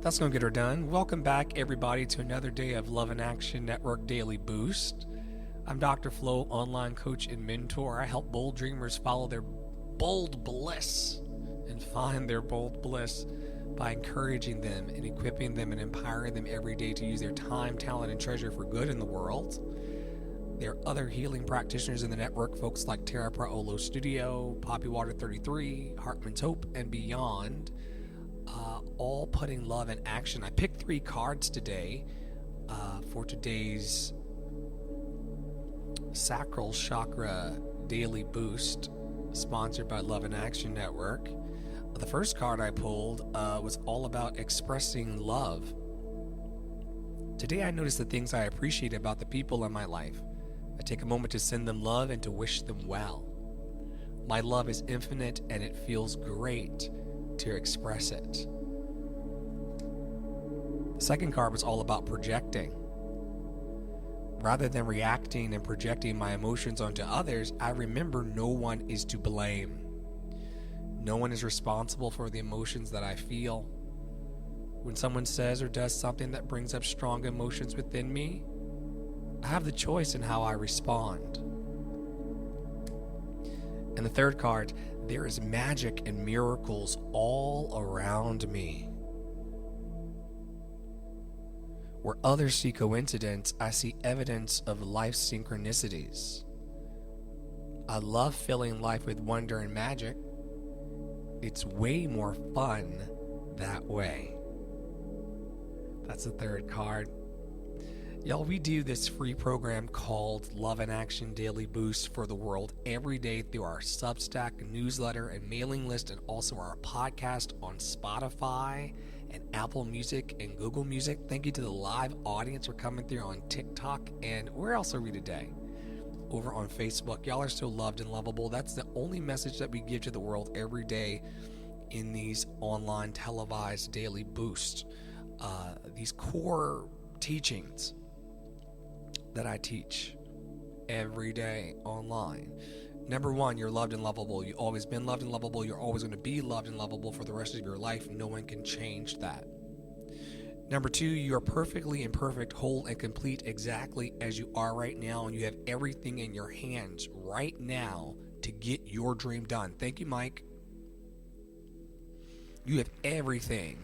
That's going to get her done. Welcome back, everybody, to another day of Love in Action Network Daily Boost. I'm Dr. Flo, online coach and mentor. I help bold dreamers follow their bold bliss and find their bold bliss by encouraging them and equipping them and empowering them every day to use their time, talent, and treasure for good in the world. There are other healing practitioners in the network, folks like Tara Praolo Studio, Poppy Water 33, Hartman's Hope, and beyond, all putting love in action. I picked 3 cards today for today's Sacral Chakra Daily Boost, sponsored by Love in Action Network. The first card I pulled was all about expressing love. Today I noticed the things I appreciate about the people in my life. I take a moment to send them love and to wish them well. My love is infinite and it feels great to express it. The second card was all about projecting. Rather than reacting and projecting my emotions onto others, I remember no one is to blame. No one is responsible for the emotions that I feel. When someone says or does something that brings up strong emotions within me, I have the choice in how I respond. And the third card, there is magic and miracles all around me. Where others see coincidence, I see evidence of life's synchronicities. I love filling life with wonder and magic. It's way more fun that way. That's the third card. Y'all, we do this free program called Love in Action Daily Boost for the world every day through our Substack newsletter and mailing list, and also our podcast on Spotify and Apple Music and Google Music. Thank you to the live audience for coming through on TikTok, and where else are we today? Over on Facebook. Y'all are so loved and lovable. That's the only message that we give to the world every day in these online televised daily boosts. These core teachings that I teach every day online. Number 1, you're loved and lovable. You've always been loved and lovable. You're always going to be loved and lovable for the rest of your life. No one can change that. Number 2, you are perfectly imperfect, whole, and complete exactly as you are right now, and you have everything in your hands right now to get your dream done. Thank you, Mike. You have everything.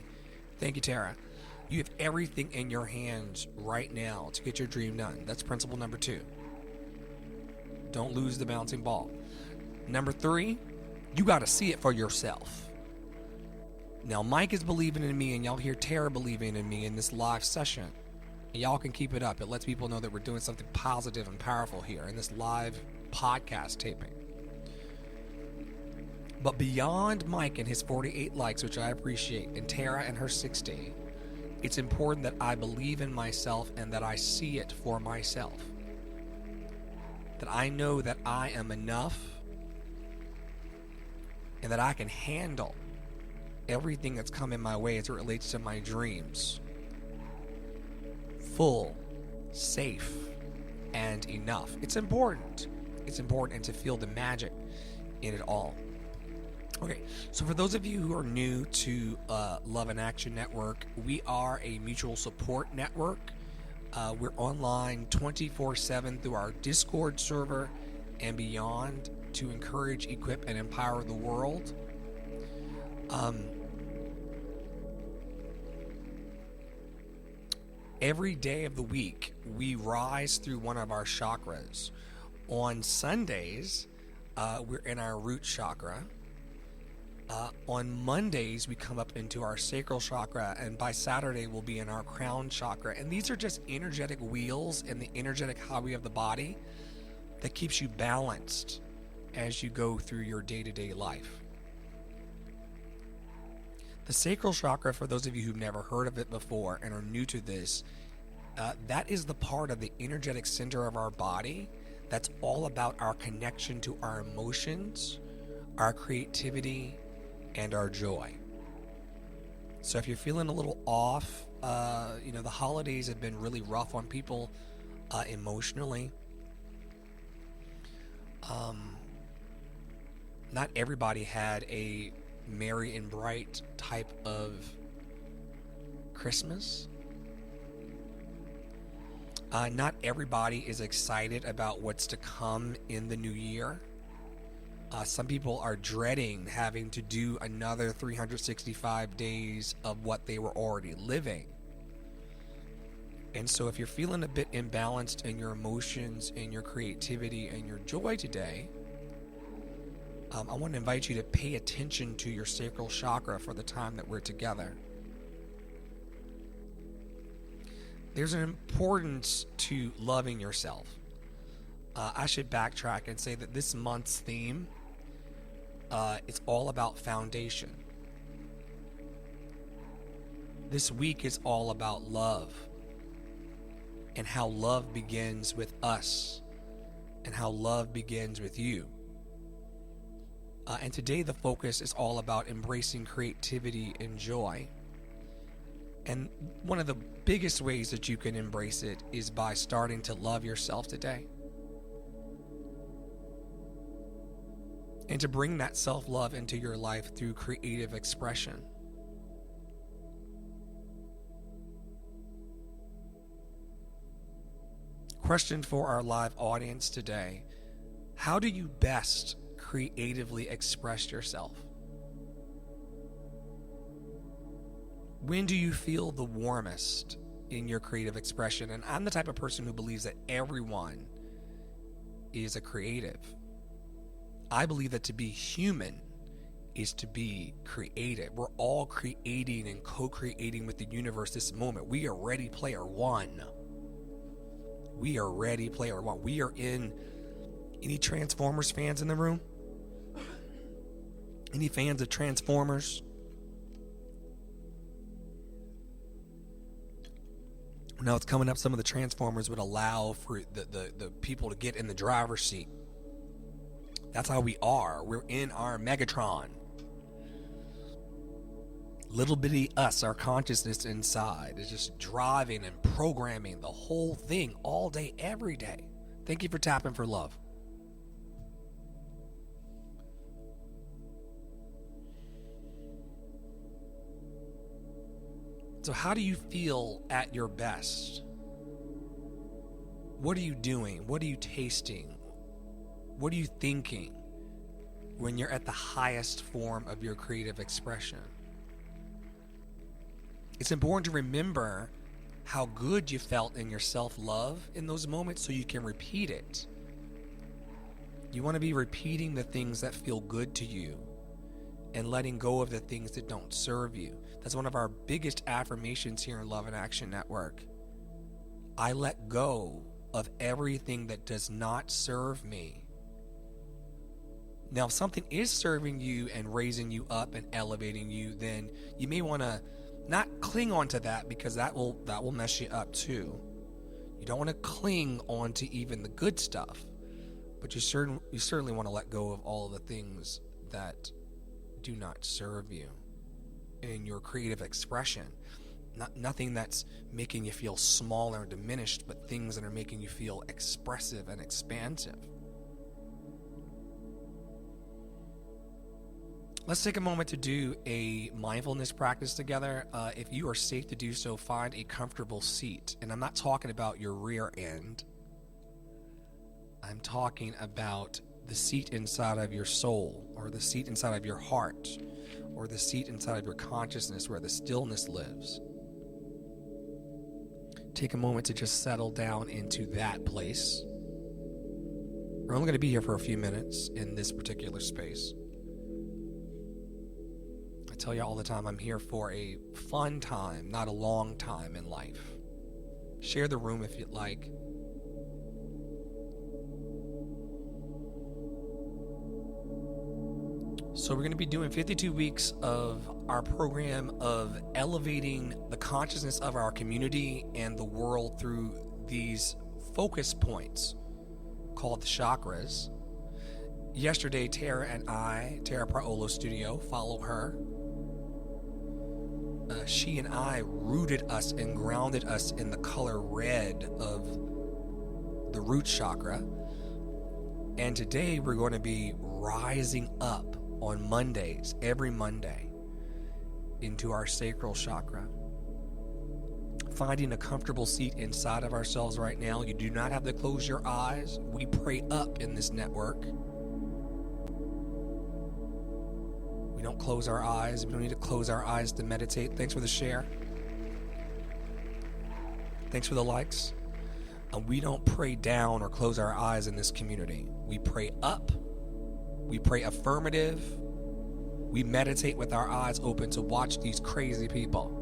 Thank you, Tara. You have everything in your hands right now to get your dream done. That's principle number 2. Don't lose the bouncing ball. Number 3, you got to see it for yourself. Now, Mike is believing in me, and y'all hear Tara believing in me in this live session. And y'all can keep it up. It lets people know that we're doing something positive and powerful here in this live podcast taping. But beyond Mike and his 48 likes, which I appreciate, and Tara and her 60, it's important that I believe in myself and that I see it for myself. That I know that I am enough and that I can handle everything that's come in my way as it relates to my dreams. Full, safe, and enough. It's important. It's important to feel the magic in it all. Okay, so for those of you who are new to Love in Action Network, we are a mutual support network. We're online 24/7 through our Discord server and beyond to encourage, equip, and empower the world. Every day of the week, we rise through one of our chakras. On Sundays, we're in our root chakra. On Mondays, we come up into our sacral chakra, and by Saturday, we'll be in our crown chakra. And these are just energetic wheels in the energetic highway of the body that keeps you balanced as you go through your day-to-day life. The sacral chakra, for those of you who've never heard of it before and are new to this, that is the part of the energetic center of our body that's all about our connection to our emotions, our creativity, and our joy. So if you're feeling a little off, the holidays have been really rough on people emotionally. Not everybody had a merry and bright type of Christmas. Not everybody is excited about what's to come in the new year. Some people are dreading having to do another 365 days of what they were already living. And so if you're feeling a bit imbalanced in your emotions and your creativity and your joy today, I want to invite you to pay attention to your sacral chakra for the time that we're together. There's an importance to loving yourself. I should backtrack and say that this month's theme, it's all about foundation. This week is all about love and how love begins with us and how love begins with you. And today the focus is all about embracing creativity and joy. And one of the biggest ways that you can embrace it is by starting to love yourself today. And to bring that self-love into your life through creative expression. Question for our live audience today: how do you best creatively express yourself? When do you feel the warmest in your creative expression? And I'm the type of person who believes that everyone is a creative. I believe that to be human is to be creative. We're all creating and co-creating with the universe this moment. We are Ready Player One. We are Ready Player One. We are in... Any Transformers fans in the room? Any fans of Transformers? Now it's coming up, some of the Transformers would allow for the people to get in the driver's seat. That's how we are. We're in our Megatron. Little bitty us, our consciousness inside, is just driving and programming the whole thing all day, every day. Thank you for tapping for love. So how do you feel at your best? What are you doing? What are you tasting? What are you thinking when you're at the highest form of your creative expression? It's important to remember how good you felt in your self-love in those moments so you can repeat it. You want to be repeating the things that feel good to you and letting go of the things that don't serve you. That's one of our biggest affirmations here in Love and Action Network. I let go of everything that does not serve me. Now, if something is serving you and raising you up and elevating you, then you may want to not cling on to that, because that will mess you up too. You don't want to cling on to even the good stuff, but you certainly want to let go of all of the things that do not serve you in your creative expression. Nothing that's making you feel small or diminished, but things that are making you feel expressive and expansive. Let's take a moment to do a mindfulness practice together. If you are safe to do so, find a comfortable seat. And I'm not talking about your rear end. I'm talking about the seat inside of your soul, or the seat inside of your heart, or the seat inside of your consciousness where the stillness lives. Take a moment to just settle down into that place. We're only going to be here for a few minutes in this particular space. I tell you all the time, I'm here for a fun time, not a long time in life. Share the room if you'd like. So we're going to be doing 52 weeks of our program of elevating the consciousness of our community and the world through these focus points called the chakras. Yesterday, Tara Praolo Studio, follow her. She and I rooted us and grounded us in the color red of the root chakra. And today we're going to be rising up on Mondays, every Monday, into our sacral chakra. finding a comfortable seat inside of ourselves right now. You do not have to close your eyes. We pray up in this network. We don't close our eyes. We don't need to close our eyes to meditate. Thanks for the share. Thanks for the likes. And we don't pray down or close our eyes in this community. We pray up. We pray affirmative. We meditate with our eyes open to watch these crazy people.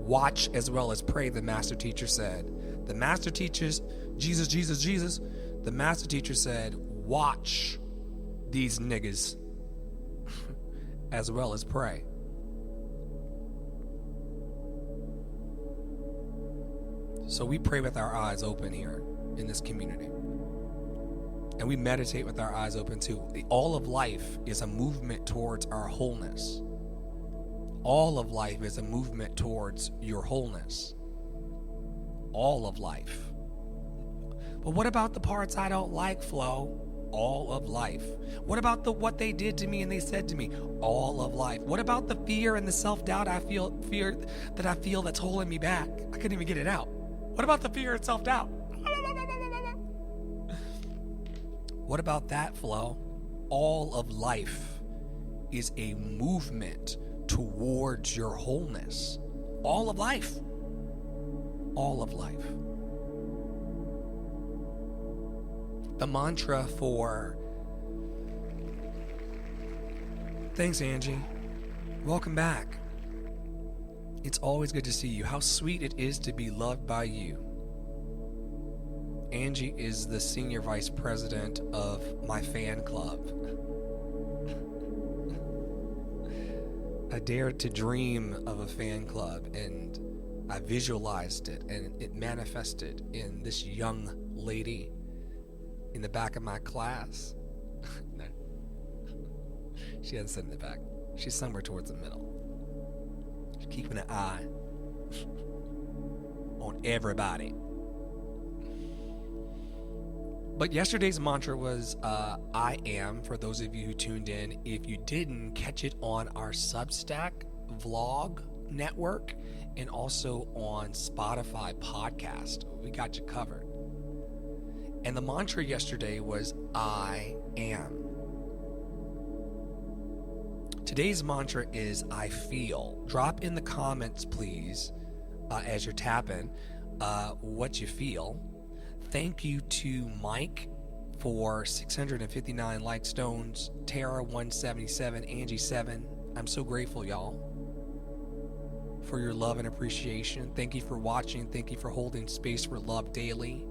Watch as well as pray, the master teacher said. The master teachers, Jesus, Jesus, Jesus. The master teacher said, watch these niggas as well as pray. So we pray with our eyes open here in this community. And we meditate with our eyes open too. All of life is a movement towards our wholeness. All of life is a movement towards your wholeness. All of life. But what about the parts I don't like, Flo? All of life. What about what they did to me and they said to me? All of life. What about the fear and the self-doubt fear that's holding me back? I couldn't even get it out. What about the fear and self-doubt? What about that, Flo? All of life is a movement towards your wholeness. All of life. All of life. The mantra for... Thanks, Angie. Welcome back. It's always good to see you. How sweet it is to be loved by you. Angie is the senior vice president of my fan club. I dared to dream of a fan club, and I visualized it, and it manifested in this young lady in the back of my class. No. She hasn't sit in the back. She's somewhere towards the middle. She's keeping an eye on everybody. But yesterday's mantra was I am, for those of you who tuned in. If you didn't, catch it on our Substack vlog network and also on Spotify podcast. We got you covered. And the mantra yesterday was I am. Today's mantra is I feel. Drop in the comments, please, as you're tapping, what you feel. Thank you to Mike for 659 like stones, Tara 177, Angie 7. I'm so grateful, y'all, for your love and appreciation. Thank you for watching. Thank you for holding space for love daily.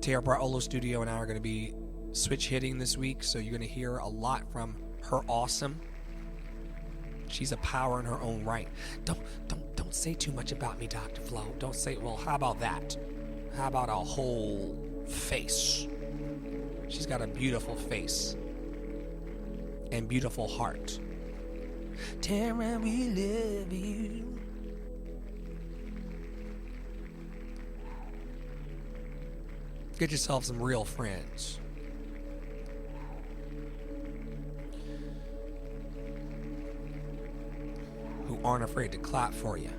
Tara Barolo Studio and I are going to be switch hitting this week, so you're going to hear a lot from her awesome. She's a power in her own right. Don't say too much about me, Dr. Flo. Don't say, well, how about that? How about a whole face? She's got a beautiful face and beautiful heart. Tara, we love you. Get yourself some real friends. Who aren't afraid to clap for you.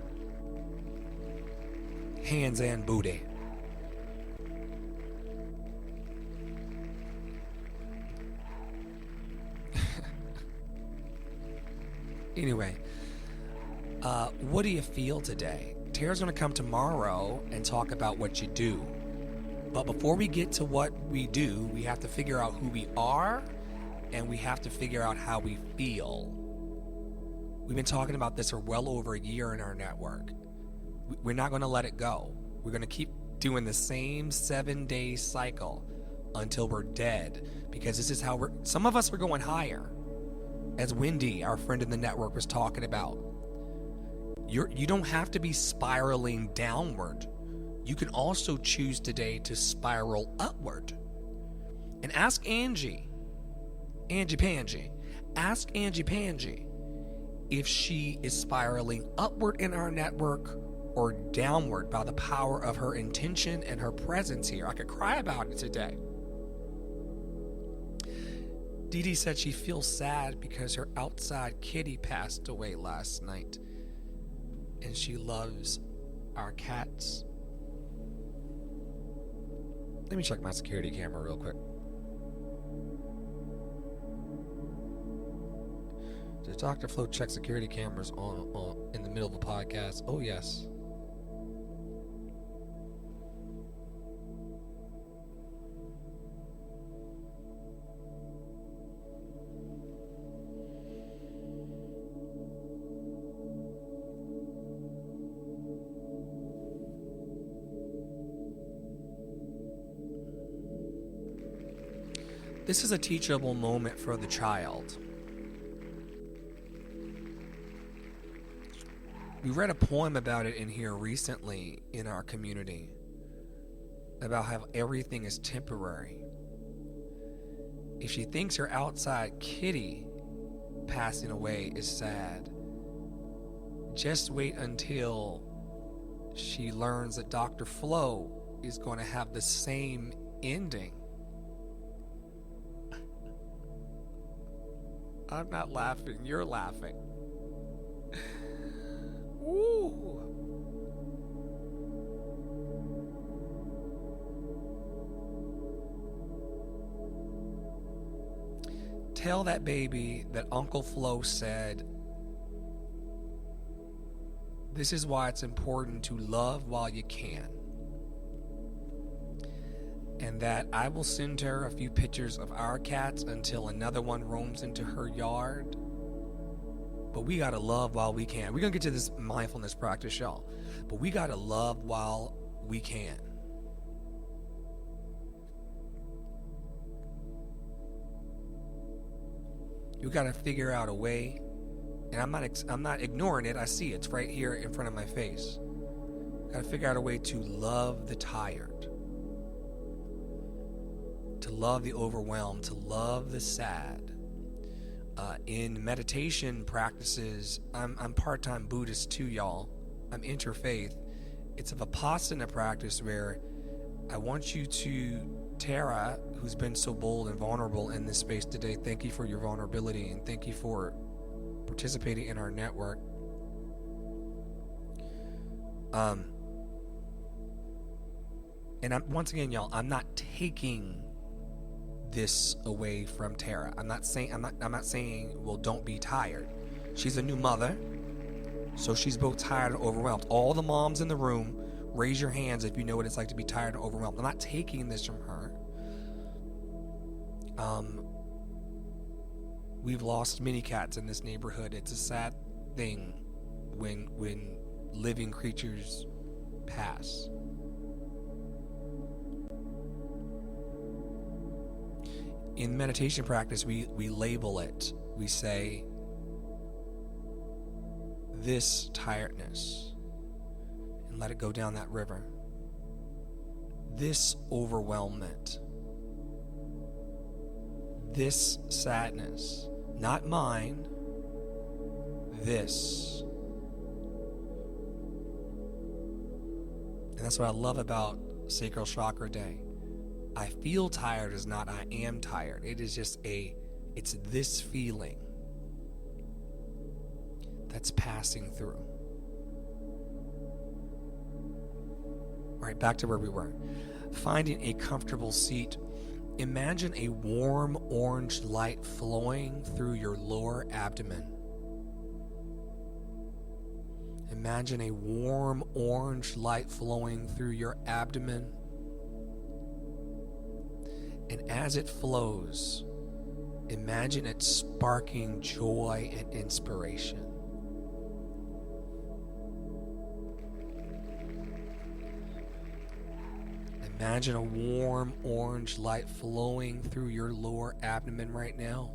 Hands and booty. Anyway, what do you feel today? Tara's going to come tomorrow and talk about what you do. But before we get to what we do, we have to figure out who we are, and we have to figure out how we feel. We've been talking about this for well over a year in our network. We're not going to let it go. We're going to keep doing the same 7-day cycle until we're dead, because this is how some of us are going higher. As Wendy, our friend in the network, was talking about, you don't have to be spiraling downward. You can also choose today to spiral upward. And ask Angie Pangie, if she is spiraling upward in our network or downward by the power of her intention and her presence here. I could cry about it today. Dee Dee said she feels sad because her outside kitty passed away last night, and she loves our cats. Let me check my security camera real quick. Does Dr. Flo check security cameras on in the middle of a podcast? Oh, yes. This is a teachable moment for the child. We read a poem about it in here recently in our community, about how everything is temporary. If she thinks her outside kitty passing away is sad, just wait until she learns that Dr. Flo is going to have the same ending. I'm not laughing, you're laughing. Ooh. Tell that baby that Uncle Flo said, this is why it's important to love while you can. And that I will send her a few pictures of our cats until another one roams into her yard. But we gotta love while we can. We're gonna get to this mindfulness practice, y'all. But we gotta love while we can. You gotta figure out a way, and I'm not ignoring it. I see it's right here in front of my face. Gotta figure out a way to love the tired, to love the overwhelmed, to love the sad. In meditation practices, I'm part-time Buddhist too, y'all. I'm interfaith. It's a Vipassana practice where I want you to, Tara, who's been so bold and vulnerable in this space today, thank you for your vulnerability and thank you for participating in our network. And once again, y'all, I'm not taking this away from Tara. I'm not saying, well, don't be tired. She's a new mother, so she's both tired and overwhelmed. All the moms in the room, raise your hands if you know what it's like to be tired and overwhelmed. I'm not taking this from her. We've lost many cats in this neighborhood. It's a sad thing when living creatures pass. In meditation practice, we label it. We say, this tiredness, and let it go down that river. This overwhelmment. This sadness. Not mine. This. And that's what I love about Sacral Chakra Day. I feel tired is not I am tired. It is just it's this feeling that's passing through. All right, back to where we were. Finding a comfortable seat. Imagine a warm orange light flowing through your lower abdomen. Imagine a warm orange light flowing through your abdomen. And as it flows, imagine it sparking joy and inspiration. Imagine a warm orange light flowing through your lower abdomen right now,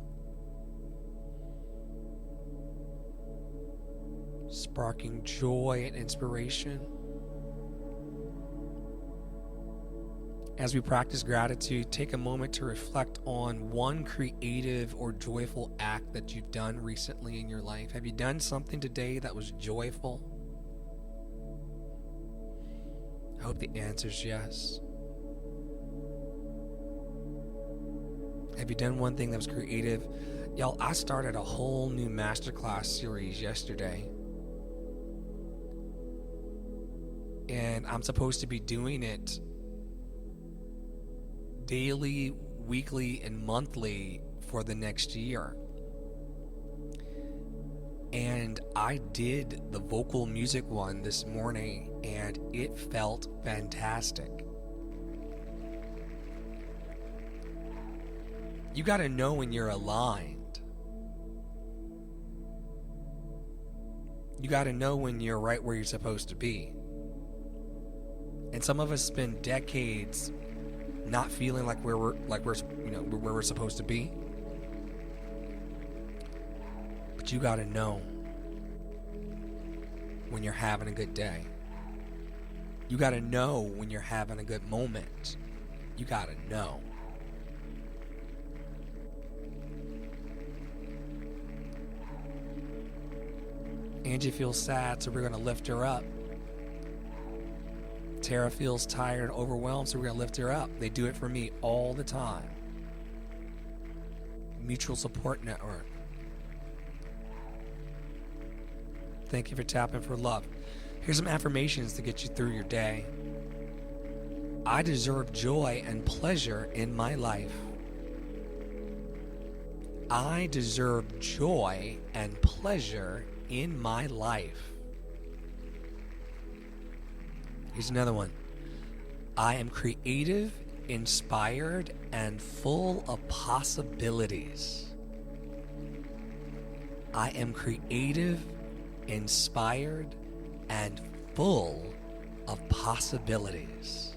sparking joy and inspiration. As we practice gratitude, take a moment to reflect on one creative or joyful act that you've done recently in your life. Have you done something today that was joyful? I hope the answer is yes. Have you done one thing that was creative? Y'all, I started a whole new masterclass series yesterday. And I'm supposed to be doing it daily, weekly, and monthly for the next year. And I did the vocal music one this morning, and it felt fantastic. You got to know when you're aligned. You got to know when you're right where you're supposed to be. And some of us spend decades not feeling like we're where we're supposed to be. But you got to know when you're having a good day. You got to know when you're having a good moment. You got to know. Angie feels sad, so we're going to lift her up. Tara feels tired and overwhelmed, so we're going to lift her up. They do it for me all the time. Mutual support network. Thank you for tapping for love. Here's some affirmations to get you through your day. I deserve joy and pleasure in my life. I deserve joy and pleasure in my life. Here's another one. I am creative, inspired, and full of possibilities. I am creative, inspired, and full of possibilities.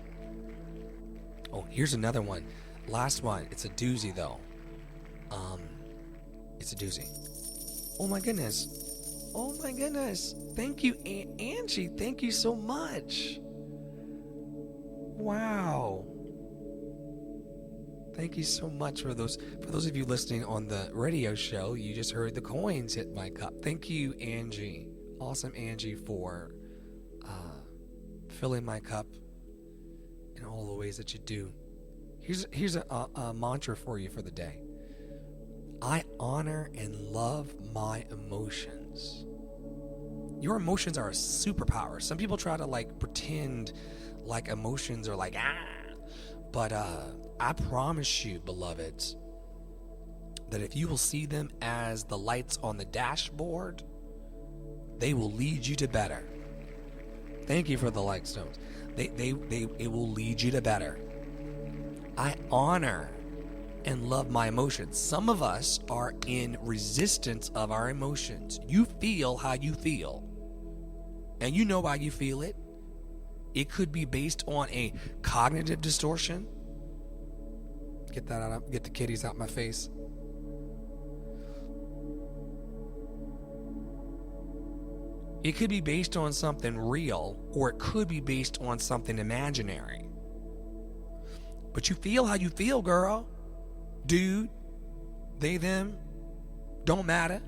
Oh, here's another one. Last one. It's a doozy though. It's a doozy. Oh my goodness. Oh my goodness. Thank you, Angie. Thank you so much. Wow. Thank you so much for those of you listening on the radio show. You just heard the coins hit my cup. Thank you, Angie. Awesome, Angie, for filling my cup in all the ways that you do. Here's a mantra for you for the day. I honor and love my emotions. Your emotions are a superpower. Some people try to pretend like emotions are but I promise you, beloveds, that if you will see them as the lights on the dashboard, they will lead you to better. Thank you for the like stones. It will lead you to better. I honor and love my emotions. Some of us are in resistance of our emotions. You feel how you feel, and you know why you feel it. It could be based on a cognitive distortion. Get that out. Get the kitties out my face. It could be based on something real, or it could be based on something imaginary. But you feel how you feel, girl. Dude, they, them, don't matter.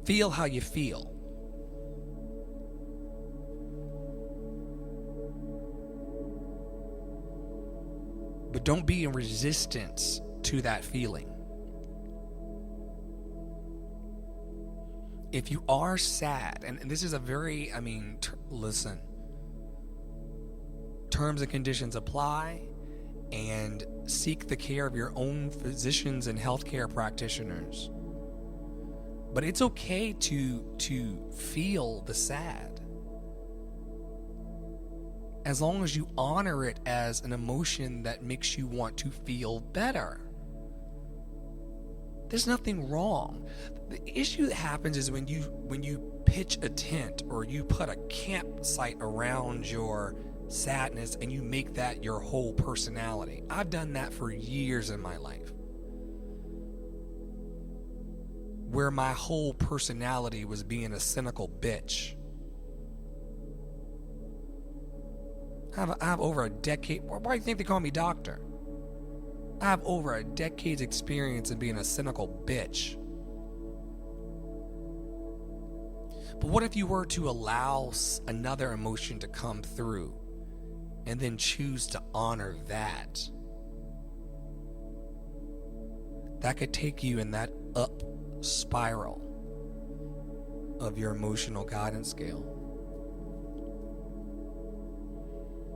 Feel how you feel. But don't be in resistance to that feeling. If you are sad, and this is a very, listen, terms and conditions apply, and seek the care of your own physicians and healthcare practitioners. But it's okay to feel the sad, as long as you honor it as an emotion that makes you want to feel better. There's nothing wrong. The issue that happens is when you pitch a tent or you put a campsite around your sadness, and you make that your whole personality. I've done that for years in my life, where my whole personality was being a cynical bitch. I have over a decade. Why do you think they call me doctor? I have over a decade's experience in being a cynical bitch. But what if you were to allow another emotion to come through and then choose to honor that? That could take you in that up spiral of your emotional guidance scale.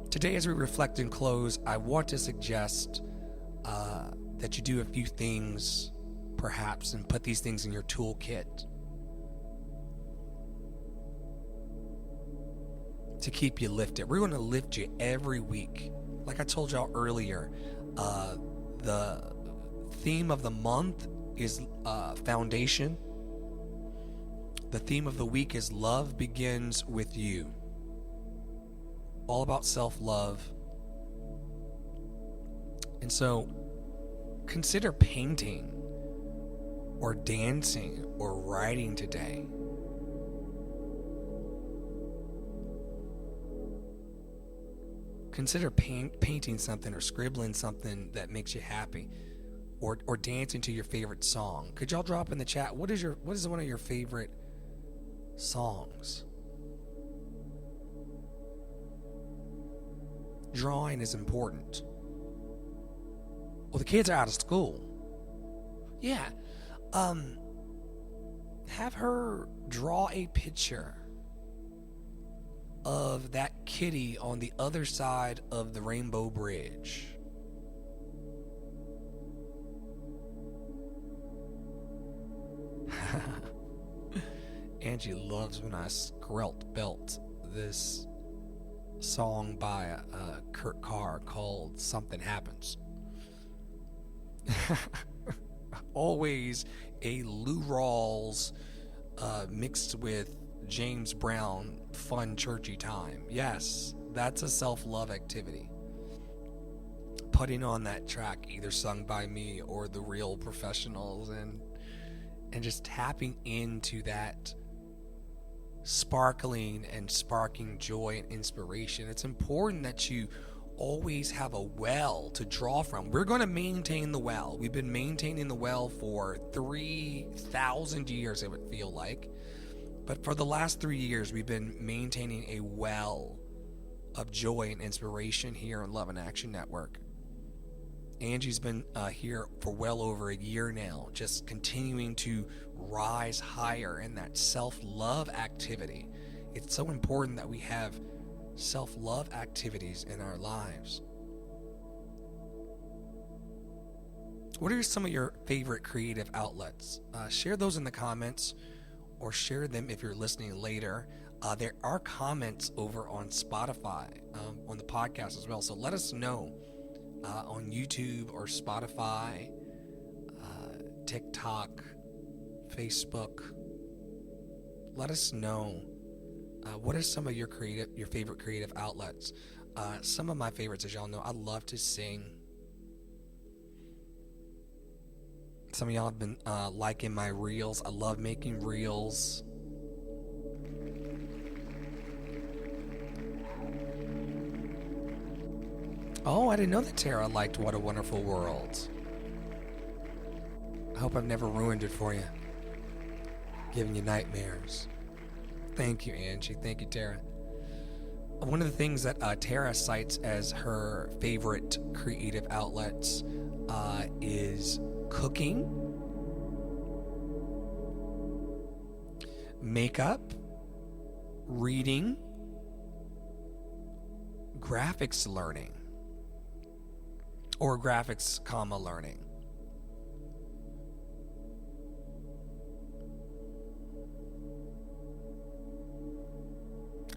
Today, as we reflect and close, I want to suggest that you do a few things, perhaps, and put these things in your toolkit to keep you lifted. We're going to lift you every week. Like I told y'all earlier, the theme of the month is foundation. The theme of the week is love begins with you. All about self-love. And so consider painting or dancing or writing today. Consider painting something or scribbling something that makes you happy, or dancing to your favorite song. Could y'all drop in the chat what is one of your favorite songs? Drawing is important. Well, the kids are out of school. Yeah. Have her draw a picture of that kitty on the other side of the Rainbow Bridge. Angie loves when I skrelt belt this song by Kurt Carr called Something Happens. Always a Lou Rawls mixed with James Brown fun churchy time. Yes, that's a self-love activity. Putting on that track, either sung by me or the real professionals, and just tapping into that sparkling and sparking joy and inspiration. It's important that you always have a well to draw from. We're going to maintain the well. We've been maintaining the well for 3,000 years, it would feel like. But for the last 3 years, we've been maintaining a well of joy and inspiration here on Love and Action Network. Angie's been here for well over a year now, just continuing to rise higher in that self-love activity. It's so important that we have self-love activities in our lives. What are some of your favorite creative outlets? Share those in the comments, or share them if you're listening later. There are comments over on Spotify, on the podcast as well. So let us know on YouTube or Spotify, TikTok, Facebook. Let us know what are some of your favorite creative outlets. Some of my favorites, as y'all know, I love to sing. Some of y'all have been liking my reels. I love making reels. Oh, I didn't know that Tara liked What a Wonderful World. I hope I've never ruined it for you, giving you nightmares. Thank you, Angie. Thank you, Tara. One of the things that Tara cites as her favorite creative outlets is cooking, makeup, reading, graphics learning, or graphics, learning.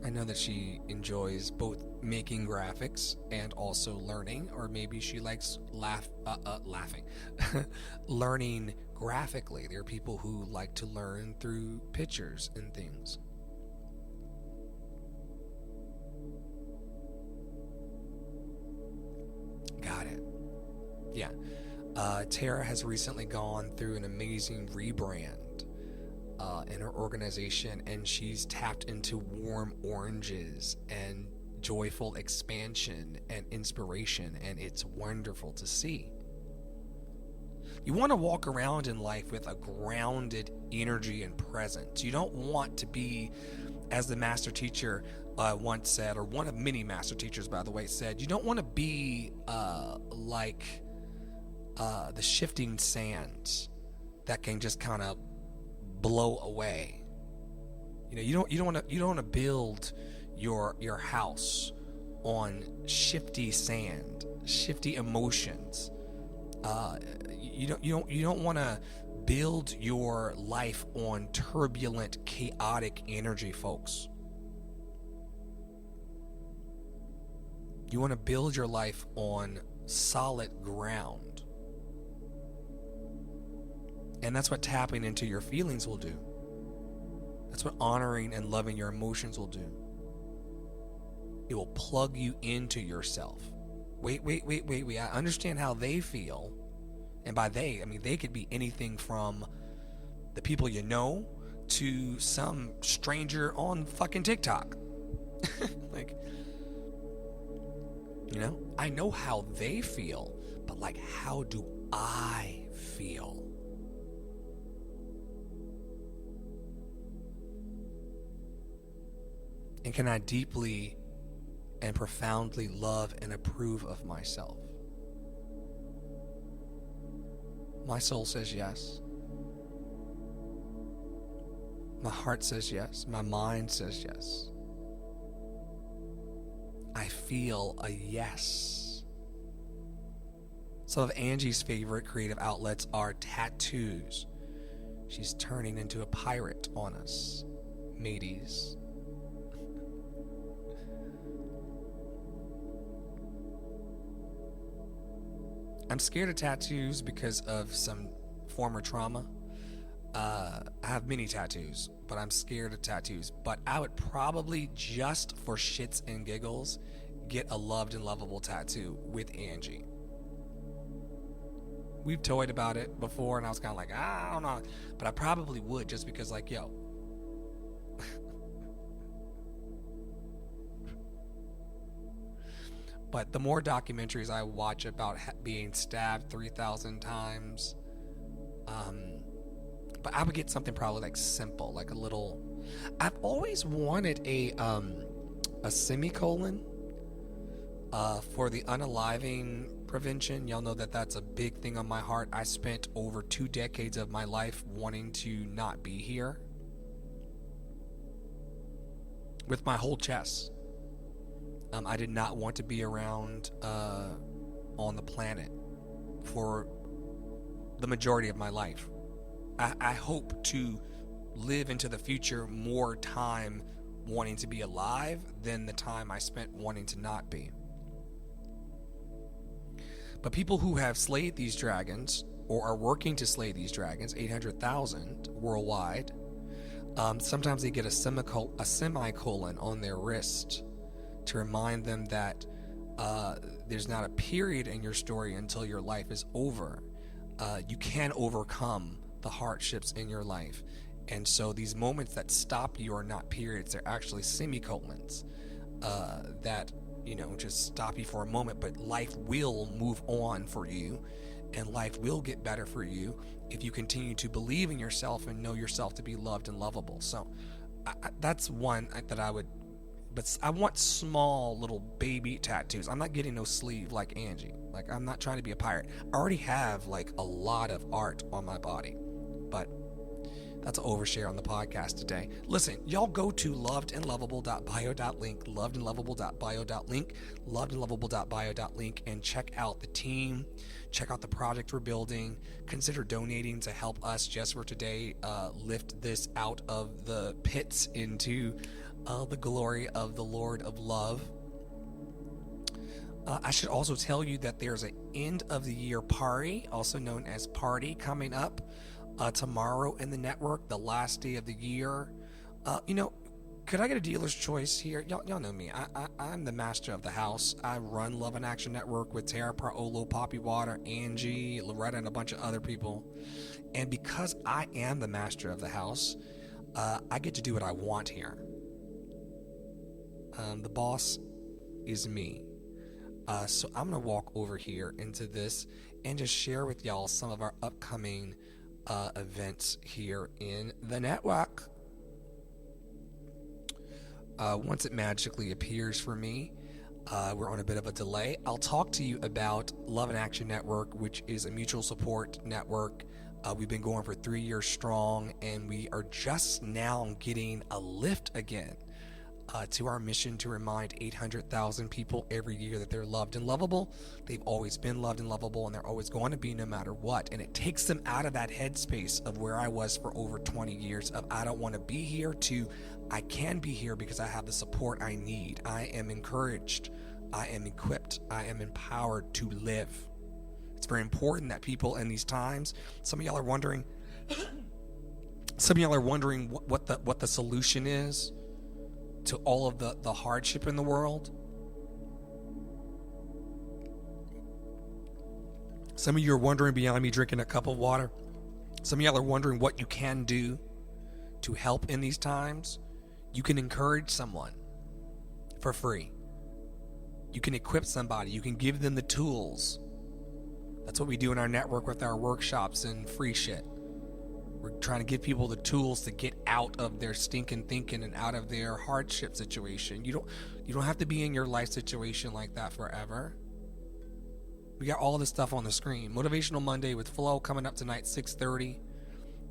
I know that she enjoys both making graphics and also learning, or maybe she likes laughing, learning graphically. There are people who like to learn through pictures and things. Yeah. Tara has recently gone through an amazing rebrand in her organization, and she's tapped into warm oranges and joyful expansion and inspiration, and it's wonderful to see. You want to walk around in life with a grounded energy and presence. You don't want to be, as the master teacher once said, or one of many master teachers, by the way, said, you don't want to be like the shifting sands that can just kind of blow away. You don't want to build your house on shifty sand, shifty emotions. You don't want to build your life on turbulent, chaotic energy, folks. You want to build your life on solid ground. And that's what tapping into your feelings will do. That's what honoring and loving your emotions will do. It will plug you into yourself. Wait. I understand how they feel. And by they, I mean they could be anything from the people you know to some stranger on fucking TikTok. Like, I know how they feel, but like, how do I feel? And can I deeply and profoundly love and approve of myself? My soul says yes. My heart says yes. My mind says yes. I feel a yes. Some of Angie's favorite creative outlets are tattoos. She's turning into a pirate on us, mateys. I'm scared of tattoos because of some former trauma. I have many tattoos, but I'm scared of tattoos. But I would probably, just for shits and giggles, get a loved and lovable tattoo with Angie. We've toyed about it before, and I was kind of like, I don't know. But I probably would, just because, like, yo. But the more documentaries I watch about being stabbed 3,000 times, but I would get something probably like simple, like a little. I've always wanted a semicolon for the unaliving prevention. Y'all know that that's a big thing on my heart. I spent over 2 decades of my life wanting to not be here with my whole chest. I did not want to be around on the planet for the majority of my life. I hope to live into the future more time wanting to be alive than the time I spent wanting to not be. But people who have slayed these dragons or are working to slay these dragons, 800,000 worldwide, sometimes they get a semicolon on their wrist to remind them that there's not a period in your story until your life is over. You can overcome the hardships in your life. And so these moments that stop you are not periods, they're actually semicolons that, just stop you for a moment, but life will move on for you, and life will get better for you if you continue to believe in yourself and know yourself to be loved and lovable. So that's one that I would. But I want small little baby tattoos. I'm not getting no sleeve like Angie. Like, I'm not trying to be a pirate. I already have like a lot of art on my body. But that's an overshare on the podcast today. Listen, y'all go to lovedandlovable.bio.link, lovedandlovable.bio.link, lovedandlovable.bio.link, and check out the team. Check out the project we're building. Consider donating to help us just for today lift this out of the pits into the glory of the Lord of Love. I should also tell you that there's an end of the year party, also known as party, coming up tomorrow in the network, the last day of the year. Could I get a dealer's choice here? Y'all know me. I'm the master of the house. I run Love and Action Network with Tara, Paolo, Poppy Water, Angie, Loretta, and a bunch of other people. And because I am the master of the house, I get to do what I want here. The boss is me. So I'm going to walk over here into this and just share with y'all some of our upcoming events here in the network. Once it magically appears for me, we're on a bit of a delay. I'll talk to you about Love and Action Network, which is a mutual support network. We've been going for 3 years strong, and we are just now getting a lift again to our mission to remind 800,000 people every year that they're loved and lovable. They've always been loved and lovable, and they're always going to be no matter what. And it takes them out of that headspace of where I was for over 20 years of I don't want to be here to I can be here because I have the support I need. I am encouraged. I am equipped. I am empowered to live. It's very important that people in these times, some of y'all are wondering what the solution is to all of the hardship in the world. Some of you are wondering beyond me drinking a cup of water. Some of y'all are wondering what you can do to help in these times. You can encourage someone for free. You can equip somebody. You can give them the tools. That's what we do in our network with our workshops and free shit. We're trying to give people the tools to get out of their stinking thinking and out of their hardship situation. You don't have to be in your life situation like that forever. We got all this stuff on the screen. Motivational Monday with Flo coming up tonight, 6:30.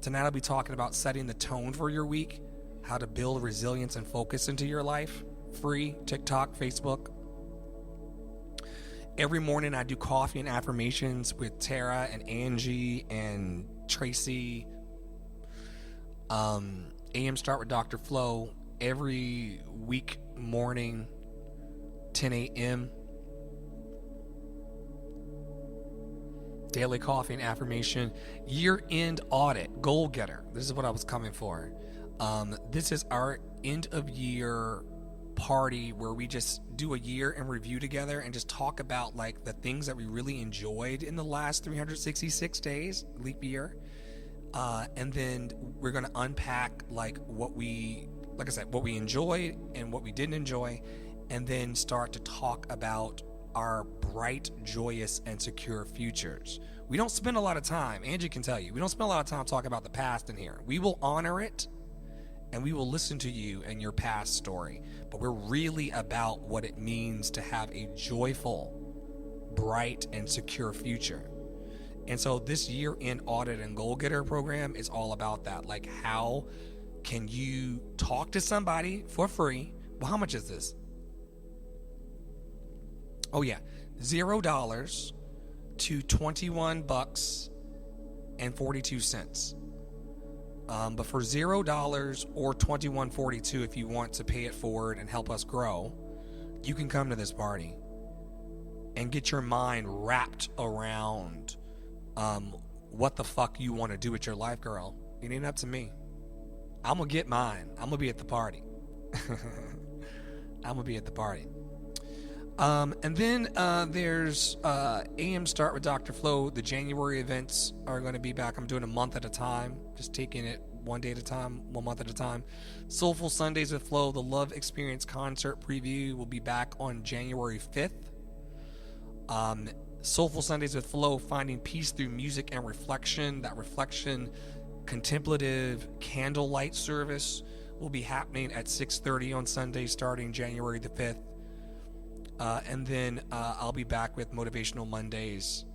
Tonight I'll be talking about setting the tone for your week, how to build resilience and focus into your life. Free, TikTok, Facebook. Every morning I do coffee and affirmations with Tara and Angie and Tracy. AM Start with Dr. Flo every week morning, 10 a.m. Daily coffee and affirmation. Year-end audit, goal getter. This is what I was coming for. This is our end of year party where we just do a year in review together and just talk about like the things that we really enjoyed in the last 366 days, leap year. And then we're going to unpack what we enjoyed and what we didn't enjoy, and then start to talk about our bright, joyous, and secure futures. We don't spend a lot of time, Angie can tell you, we don't spend a lot of time talking about the past in here. We will honor it, and we will listen to you and your past story, but we're really about what it means to have a joyful, bright, and secure future. And so this year-end audit and goal getter program is all about that. Like, how can you talk to somebody for free? Well, how much is this? Oh yeah, $0 to $21.42. But for $0 or $21.42, if you want to pay it forward and help us grow, you can come to this party and get your mind wrapped around what the fuck you want to do with your life, girl. It ain't up to me. I'm gonna get mine. I'm gonna be at the party. I'm gonna be at the party. And then there's AM Start with Dr. Flo. The January events are going to be back. I'm doing a month at a time, just taking it one day at a time, 1 month at a time. Soulful Sundays with Flo, the Love Experience concert preview, will be back on January 5th. Soulful Sundays with Flo, finding peace through music and reflection. That reflection, contemplative candlelight service will be happening at 6:30 on Sunday, starting January the 5th. And then I'll be back with Motivational Mondays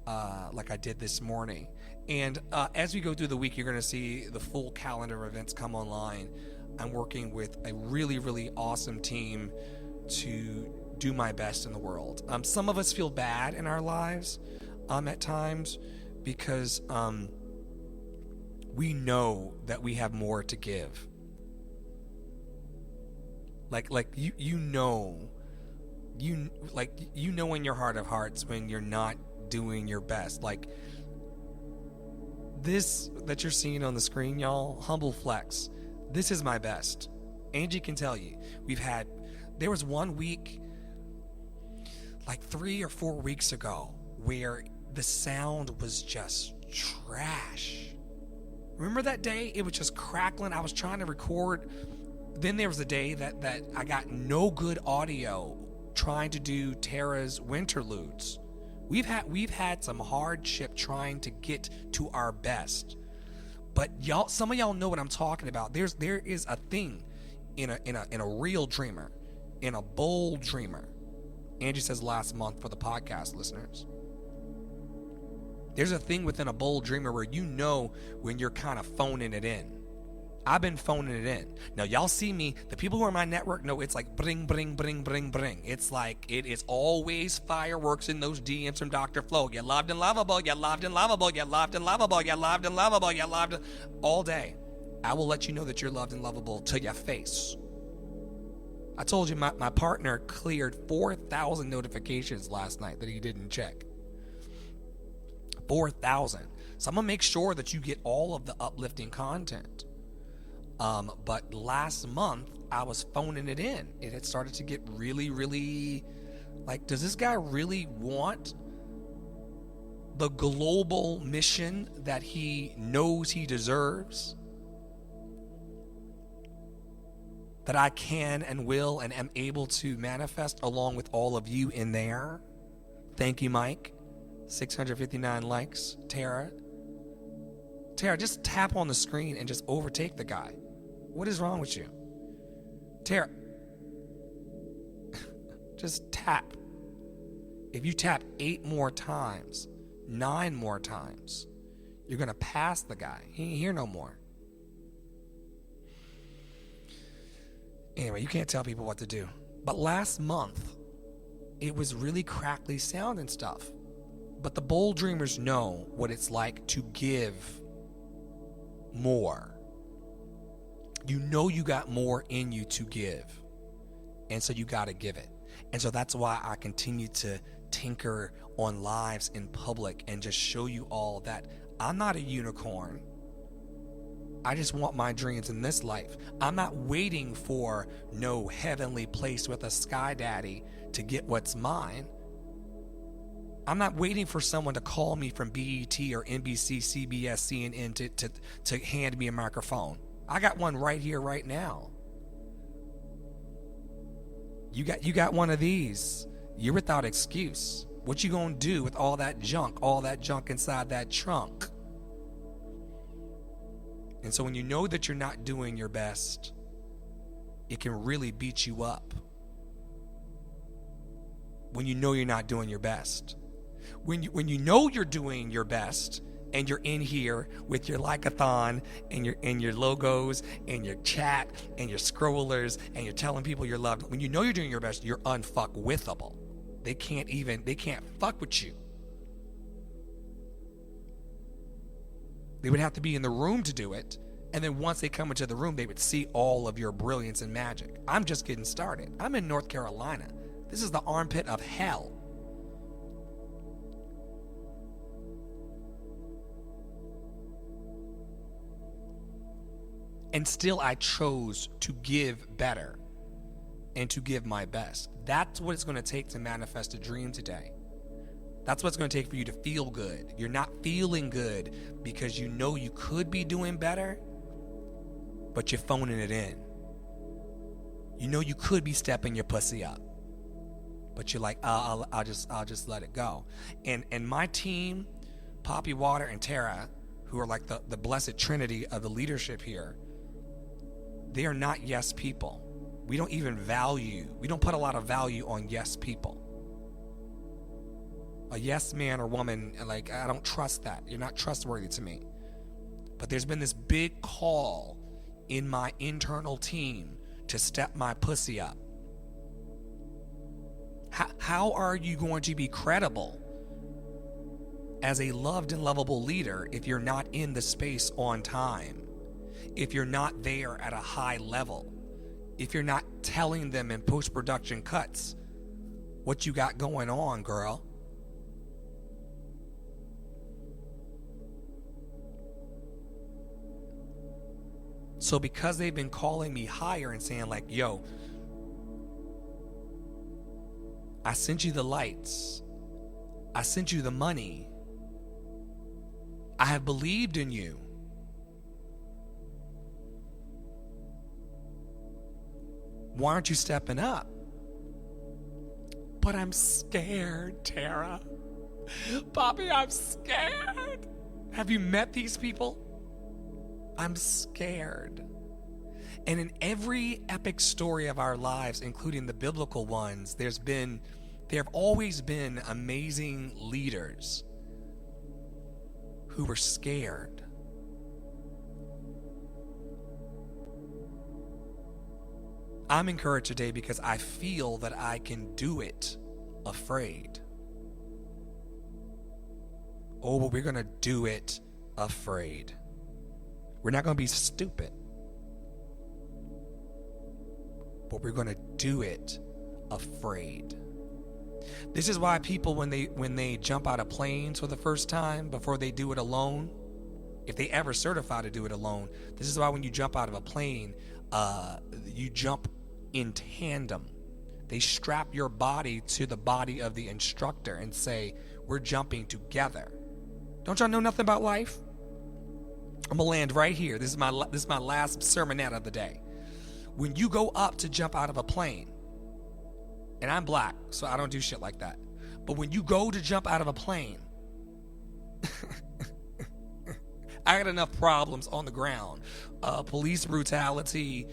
like I did this morning. And as we go through the week, you're going to see the full calendar of events come online. I'm working with a really, really awesome team to do my best in the world. Some of us feel bad in our lives at times because we know that we have more to give. You know in your heart of hearts when you're not doing your best. Like this that you're seeing on the screen, y'all, humble flex. This is my best. Angie can tell you. There was 1 week, like 3 or 4 weeks ago, where the sound was just trash. Remember that day? It was just crackling. I was trying to record. Then there was a day that I got no good audio trying to do Tara's Winterludes. We've had some hardship trying to get to our best. But some of y'all know what I'm talking about. There is a thing in a real dreamer, in a bold dreamer. Angie says last month for the podcast listeners. There's a thing within a bold dreamer where you know when you're kind of phoning it in. I've been phoning it in. Now, y'all see me. The people who are in my network know it's like bring, bring, bring, bring, bring. It's like it is always fireworks in those DMs from Dr. Flo. You're loved and lovable. You're loved and lovable. You're loved and lovable. You're loved and lovable. You're loved all day. I will let you know that you're loved and lovable to your face. I told you my partner cleared 4,000 notifications last night that he didn't check. 4,000. So I'm going to make sure that you get all of the uplifting content. But last month, I was phoning it in. It had started to get really, really, like, does this guy really want the global mission that he knows he deserves? That I can and will and am able to manifest along with all of you in there? Thank you, Mike. 659 likes. Tara, just tap on the screen and just overtake the guy. What is wrong with you? Tara, just tap. If you tap 8 more times, 9 more times, you're going to pass the guy. He ain't here no more. Anyway, you can't tell people what to do. But last month, it was really crackly sound and stuff. But the bold dreamers know what it's like to give more. You know you got more in you to give. And so you got to give it. And so that's why I continue to tinker on lives in public and just show you all that I'm not a unicorn. I just want my dreams in this life. I'm not waiting for no heavenly place with a sky daddy to get what's mine. I'm not waiting for someone to call me from BET or NBC, CBS, CNN to hand me a microphone. I got one right here, right now. You got one of these. You're without excuse. What you gonna do with all that junk inside that trunk? And so when you know that you're not doing your best, it can really beat you up. When you know you're not doing your best. When you know you're doing your best and you're in here with your like-a-thon and your logos and your chat and your scrollers and you're telling people you're loved, when you know you're doing your best, you're unfuck-withable. They can't fuck with you. They would have to be in the room to do it. And then once they come into the room, they would see all of your brilliance and magic. I'm just getting started. I'm in North Carolina. This is the armpit of hell. And still I chose to give better and to give my best. That's what it's going to take to manifest a dream today. That's what it's going to take for you to feel good. You're not feeling good because you know you could be doing better, but you're phoning it in. You know you could be stepping your pussy up, but you're like, I'll just let it go. And my team, Poppy, Water, and Tara, who are like the blessed trinity of the leadership here, they are not yes people. We don't put a lot of value on yes people. A yes man or woman, like, I don't trust that. You're not trustworthy to me. But there's been this big call in my internal team to step my pussy up. How are you going to be credible as a loved and lovable leader if you're not in the space on time? If you're not there at a high level? If you're not telling them in post-production cuts what you got going on, girl? So because they've been calling me higher and saying like, yo, I sent you the lights, I sent you the money, I have believed in you. Why aren't you stepping up? But I'm scared, Tara. Bobby, I'm scared. Have you met these people? I'm scared. And in every epic story of our lives, including the biblical ones, there have always been amazing leaders who were scared. I'm encouraged today because I feel that I can do it afraid. Oh, but we're going to do it afraid. We're not going to be stupid, but we're going to do it afraid. This is why people, when they jump out of planes for the first time, before they do it alone, if they ever certify to do it alone, this is why when you jump out of a plane, you jump in tandem. They strap your body to the body of the instructor and say, we're jumping together. Don't y'all know nothing about life? I'm gonna land right here. This is my last sermonette of the day. When you go up to jump out of a plane, and I'm black, so I don't do shit like that. But when you go to jump out of a plane, I got enough problems on the ground. Police brutality,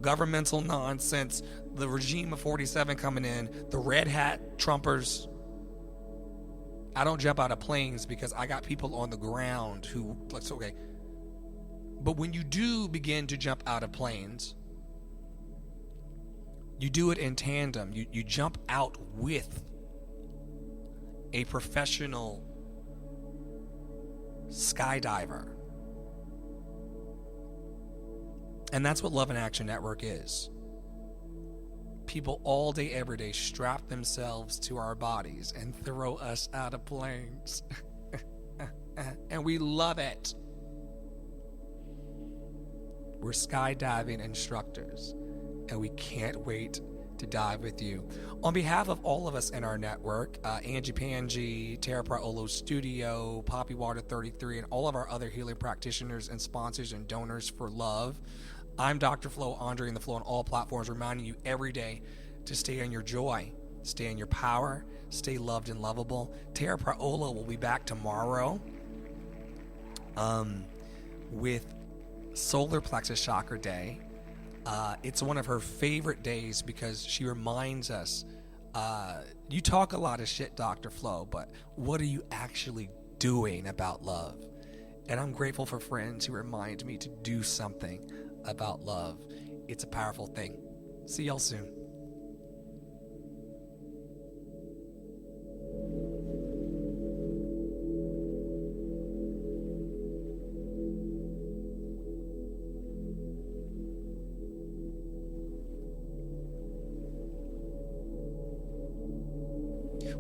governmental nonsense, the regime of 47 coming in, the red hat Trumpers. I don't jump out of planes because I got people on the ground who, like, okay. But when you do begin to jump out of planes, you do it in tandem. You jump out with a professional skydiver. And that's what Love in Action Network is. People all day, every day strap themselves to our bodies and throw us out of planes. And we love it. We're skydiving instructors, and we can't wait to dive with you. On behalf of all of us in our network, Angie Pangie, Tara Praolo Studio, Poppy Water 33, and all of our other healing practitioners and sponsors and donors for love, I'm Dr. Flo, Andre in the Flow on all platforms, reminding you every day to stay in your joy, stay in your power, stay loved and lovable. Tara Praolo will be back tomorrow with Solar Plexus Chakra Day. It's one of her favorite days because she reminds us, you talk a lot of shit, Dr. Flo, but what are you actually doing about love? And I'm grateful for friends who remind me to do something about love. It's a powerful thing. See y'all soon.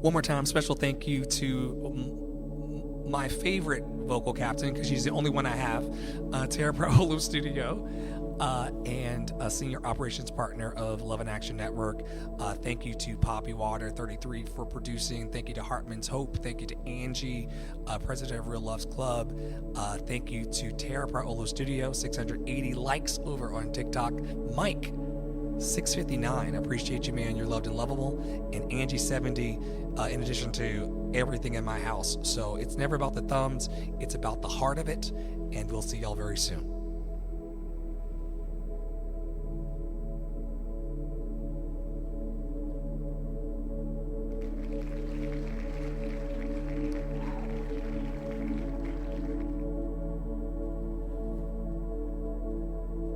One more time, special thank you to my favorite vocal captain, because she's the only one I have, Tara Praolo Studio, and a senior operations partner of Love in Action Network. Thank you to Poppy Water 33 for producing. Thank you to Hartman's Hope. Thank you to Angie, president of Real Loves Club. Thank you to Tara Praolo Studio, 680 likes over on TikTok. Mike, 659. Appreciate you, man. You're loved and lovable. And Angie 70, in addition to everything in my house. So it's never about the thumbs. It's about the heart of it. And we'll see y'all very soon.